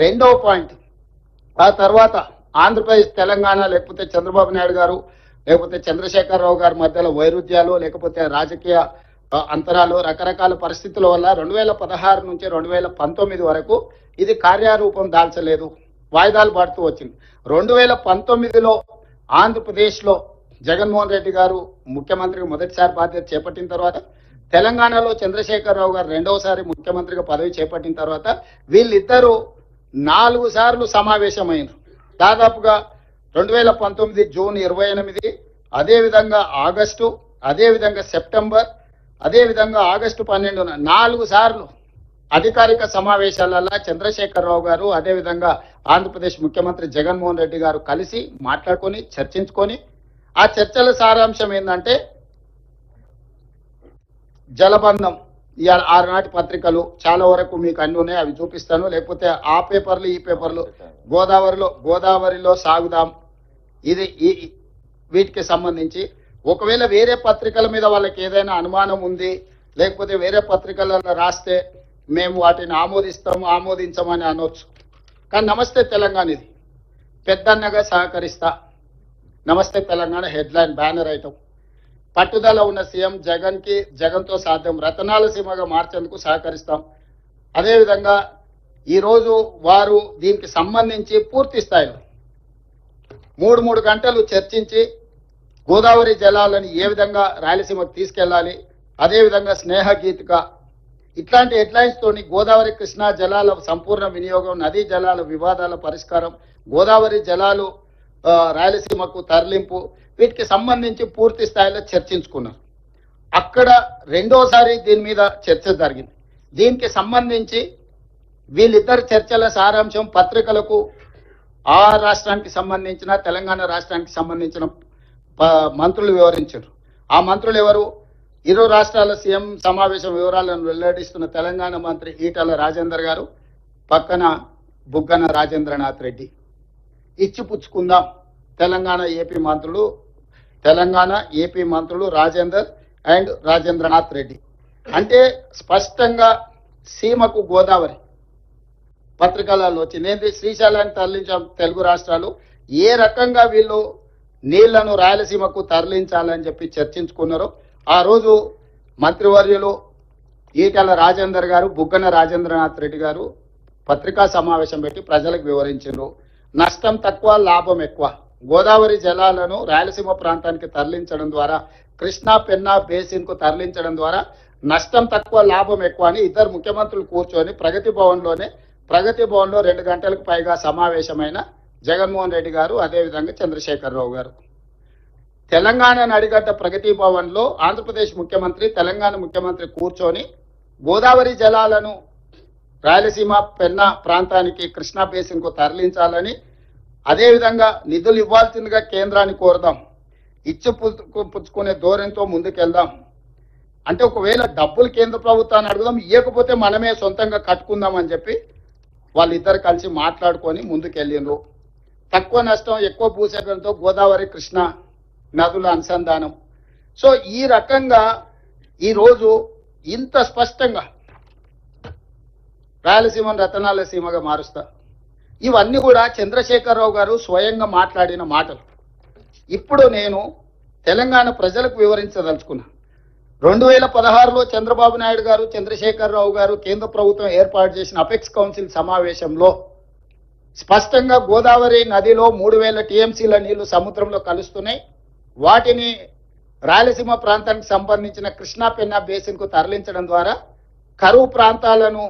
రెండవ పాయింట్, ఆ తర్వాత ఆంధ్రప్రదేశ్ తెలంగాణ లేకపోతే చంద్రబాబు నాయుడు గారు లేకపోతే చంద్రశేఖరరావు గారి మధ్యలో వైరుధ్యాలు లేకపోతే రాజకీయ అంతరాలు రకరకాల పరిస్థితుల వల్ల 2016 నుంచి 2019 వరకు ఇది కార్యరూపం దాల్చలేదు, వాయిదాలు పడుతూ వచ్చింది. 2019లో ఆంధ్రప్రదేశ్లో జగన్మోహన్ రెడ్డి గారు ముఖ్యమంత్రిగా మొదటిసారి బాధ్యత చేపట్టిన తర్వాత, తెలంగాణలో చంద్రశేఖరరావు గారు రెండవసారి ముఖ్యమంత్రిగా పదవి చేపట్టిన తర్వాత వీళ్ళిద్దరూ 4 సార్లు సమావేశమైనారు. దాదాపుగా 2019 జూన్ 28, అదేవిధంగా ఆగస్టు, అదేవిధంగా సెప్టెంబర్, అదేవిధంగా ఆగస్టు 12న 4 సార్లు అధికారిక సమావేశాలలో చంద్రశేఖరరావు గారు అదేవిధంగా ఆంధ్రప్రదేశ్ ముఖ్యమంత్రి జగన్మోహన్ రెడ్డి గారు కలిసి మాట్లాడుకొని చర్చించుకొని, ఆ చర్చల సారాంశం ఏంటంటే జలబంధం. ఆనాటి పత్రికలు చాలా వరకు మీకు అన్ని ఉన్నాయి, అవి చూపిస్తాను. లేకపోతే ఆ పేపర్లు ఈ పేపర్లు గోదావరిలో సాగుదాం, ఇది వీటికి సంబంధించి ఒకవేళ వేరే పత్రికల మీద వాళ్ళకి ఏదైనా అనుమానం ఉంది లేకపోతే వేరే పత్రికలలో రాస్తే మేము వాటిని ఆమోదించమని అనొచ్చు. కానీ నమస్తే తెలంగాణ ఇది పెద్దన్నగా సహకరిస్తా, నమస్తే తెలంగాణ హెడ్లైన్ బ్యానర్ ఐటమ్. పట్టుదల ఉన్న సీఎం జగన్తో సాధ్యం, రతనాల సీమగా మార్చేందుకు సహకరిస్తాం. అదేవిధంగా ఈరోజు వారు దీనికి సంబంధించి పూర్తి స్థాయిలో 3 గంటలు చర్చించి గోదావరి జలాలను ఏ విధంగా రాయలసీమకు తీసుకెళ్లాలి, అదేవిధంగా స్నేహ గీతిక ఇట్లాంటి హెడ్లైన్స్ తోని గోదావరి కృష్ణా జలాల సంపూర్ణ వినియోగం, నదీ జలాల వివాదాల పరిష్కారం, గోదావరి జలాలు రాయలసీమకు తరలింపు, వీటికి సంబంధించి పూర్తి స్థాయిలో చర్చించుకున్నారు. అక్కడ రెండోసారి దీని మీద చర్చ జరిగింది. దీనికి సంబంధించి వీళ్ళిద్దరు చర్చల సారాంశం పత్రికలకు ఆ రాష్ట్రానికి సంబంధించిన తెలంగాణ రాష్ట్రానికి సంబంధించిన మంత్రులు వివరించారు. ఆ మంత్రులు ఎవరు? ఇరు రాష్ట్రాల సీఎం సమావేశం వివరాలను వెల్లడిస్తున్న తెలంగాణ మంత్రి ఈటల రాజేందర్ గారు, పక్కన బుగ్గన రాజేంద్రనాథ్ రెడ్డి. ఇచ్చిపుచ్చుకుందాం తెలంగాణ ఏపీ మంత్రులు రాజేందర్ అండ్ రాజేంద్రనాథ్ రెడ్డి. అంటే స్పష్టంగా సీమకు గోదావరి పత్రికలలో వచ్చింది. శ్రీశైలాన్ని తరలించాం తెలుగు రాష్ట్రాలు, ఏ రకంగా వీళ్ళు నీళ్లను రాయలసీమకు తరలించాలని చెప్పి చర్చించుకున్నారు. ఆ రోజు మంత్రివర్యులు ఈటల రాజేందర్ గారు, బుగ్గన రాజేంద్రనాథ్ రెడ్డి గారు పత్రికా సమావేశం పెట్టి ప్రజలకు వివరించారు. నష్టం తక్కువ, లాభం ఎక్కువ. గోదావరి జలాలను రాయలసీమ ప్రాంతానికి తరలించడం ద్వారా, కృష్ణా పెన్నా బేసిన్ కు తరలించడం ద్వారా నష్టం తక్కువ, లాభం ఎక్కువ అని ఇద్దరు ముఖ్యమంత్రులు కూర్చొని ప్రగతి భవన్లో 2 గంటలకు పైగా సమావేశమైన జగన్మోహన్ రెడ్డి గారు, అదేవిధంగా చంద్రశేఖరరావు గారు. తెలంగాణ నడిగడ్డ ప్రగతి భవన్లో ఆంధ్రప్రదేశ్ ముఖ్యమంత్రి, తెలంగాణ ముఖ్యమంత్రి కూర్చొని గోదావరి జలాలను రాయలసీమ పెన్నా ప్రాంతానికి, కృష్ణా బేసిన్ కు తరలించాలని, అదేవిధంగా నిధులు ఇవ్వాల్సిందిగా కేంద్రాన్ని కోరదాం, పుచ్చుకునే ధోరణితో ముందుకెళ్దాం. అంటే ఒకవేళ డబ్బులు కేంద్ర ప్రభుత్వాన్ని అడుగుదాం, ఇవ్వకపోతే మనమే సొంతంగా కట్టుకుందాం అని చెప్పి వాళ్ళిద్దరు కలిసి మాట్లాడుకొని ముందుకెళ్ళిండ్రు. తక్కువ నష్టం, ఎక్కువ భూసేకరణతో గోదావరి కృష్ణా నదుల అనుసంధానం. సో ఈ రకంగా ఈరోజు ఇంత స్పష్టంగా రాయలసీమను రతనాల సీమగా మారుస్తా, ఇవన్నీ కూడా చంద్రశేఖరరావు గారు స్వయంగా మాట్లాడిన మాటలు. ఇప్పుడు నేను తెలంగాణ ప్రజలకు వివరించదలుచుకున్నా. 2016లో చంద్రబాబు నాయుడు గారు, చంద్రశేఖరరావు గారు కేంద్ర ప్రభుత్వం ఏర్పాటు చేసిన అపెక్స్ కౌన్సిల్ సమావేశంలో స్పష్టంగా గోదావరి నదిలో 3000 టీఎంసీల నీళ్లు సముద్రంలో కలుస్తున్నాయి, వాటిని రాయలసీమ ప్రాంతానికి సంబంధించిన కృష్ణా పెన్నా బేసిన్ కు తరలించడం ద్వారా కరువు ప్రాంతాలను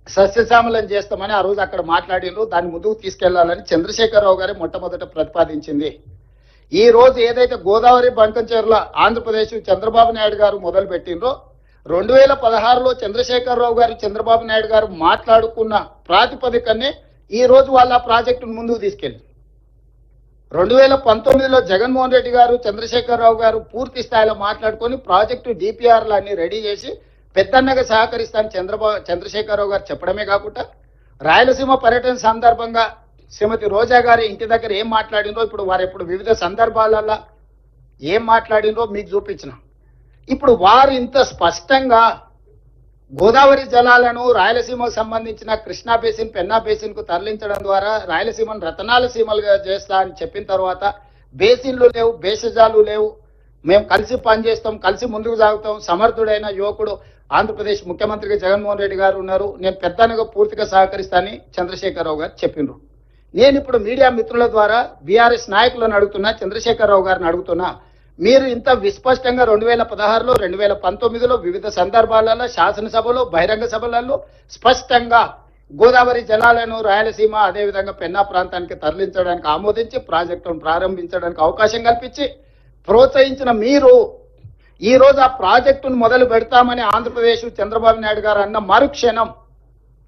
సస్యశ్యామలం చేస్తామని ఆ రోజు అక్కడ మాట్లాడినరు. దాన్ని ముందుకు తీసుకెళ్లాలని చంద్రశేఖరరావు గారే మొట్టమొదట ప్రతిపాదించింది. ఈ రోజు ఏదైతే గోదావరి బంకంచెర్ల ఆంధ్రప్రదేశ్ చంద్రబాబు నాయుడు గారు మొదలు పెట్టినరో, 2016లో చంద్రశేఖరరావు గారు, చంద్రబాబు నాయుడు గారు మాట్లాడుకున్న ప్రాతిపదికనే ఈ రోజు వాళ్ళ ప్రాజెక్టును ముందుకు తీసుకెళ్ళి 2019లో జగన్మోహన్ రెడ్డి గారు, చంద్రశేఖరరావు గారు పూర్తి స్థాయిలో మాట్లాడుకొని ప్రాజెక్టు డిపిఆర్లు అన్ని రెడీ చేసి పెద్దన్నగా సహకరిస్తాను చంద్రశేఖరరావు గారు చెప్పడమే కాకుండా, రాయలసీమ పర్యటన సందర్భంగా శ్రీమతి రోజా గారి ఇంటి దగ్గర ఏం మాట్లాడినో, ఇప్పుడు వారు వివిధ సందర్భాలలో ఏం మాట్లాడినో మీకు చూపించిన. ఇప్పుడు వారు ఇంత స్పష్టంగా గోదావరి జలాలను రాయలసీమకు సంబంధించిన కృష్ణా బేసిన్ పెన్నా బేసిన్ కు తరలించడం ద్వారా రాయలసీమను రతనాల సీమలుగా చేస్తా అని చెప్పిన తర్వాత బేసిన్లు లేవు, భేషజాలు లేవు, మేము కలిసి పనిచేస్తాం, కలిసి ముందుకు సాగుతాం, సమర్థుడైన యువకుడు ఆంధ్రప్రదేశ్ ముఖ్యమంత్రిగా జగన్మోహన్ రెడ్డి గారు ఉన్నారు, నేను పెద్దనగా పూర్తిగా సహకరిస్తానని చంద్రశేఖరరావు గారు చెప్పిండ్రు. నేను ఇప్పుడు మీడియా మిత్రుల ద్వారా బీఆర్ఎస్ నాయకులను అడుగుతున్నా, చంద్రశేఖరరావు గారిని అడుగుతున్నా, మీరు ఇంత విస్పష్టంగా 2016లో 2019లో వివిధ సందర్భాలలో శాసనసభలో బహిరంగ సభలలో స్పష్టంగా గోదావరి జలాలను రాయలసీమ అదేవిధంగా పెన్నా ప్రాంతానికి తరలించడానికి ఆమోదించి ప్రాజెక్టును ప్రారంభించడానికి అవకాశం కల్పించి ప్రోత్సహించిన మీరు ఈ రోజు ఆ ప్రాజెక్టును మొదలు పెడతామని ఆంధ్రప్రదేశ్ చంద్రబాబు నాయుడు గారు అన్న మరుక్షణం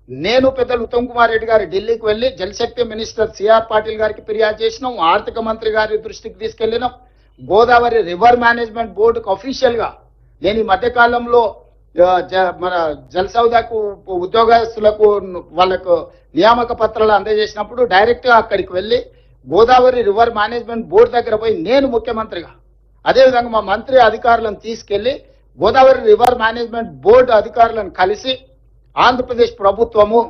నేను పెద్దలు ఉత్తమ్ కుమార్ రెడ్డి గారు ఢిల్లీకి వెళ్లి జలశక్తి మినిస్టర్ సిఆర్ పాటిల్ గారికి ఫిర్యాదు చేసినాం, ఆర్థిక మంత్రి గారి దృష్టికి తీసుకెళ్లినాం, గోదావరి రివర్ మేనేజ్మెంట్ బోర్డుకు అఫీషియల్ గా నేను ఈ మధ్య కాలంలో మన జలసౌదాకు ఉద్యోగస్తులకు వాళ్ళకు నియామక పత్రాలు అందజేసినప్పుడు డైరెక్ట్ గా అక్కడికి వెళ్లి గోదావరి రివర్ మేనేజ్మెంట్ బోర్డు దగ్గర పోయి నేను ముఖ్యమంత్రిగా అదేవిధంగా మా మంత్రి అధికారులను తీసుకెళ్లి గోదావరి రివర్ మేనేజ్మెంట్ బోర్డు అధికారులను కలిసి ఆంధ్రప్రదేశ్ ప్రభుత్వము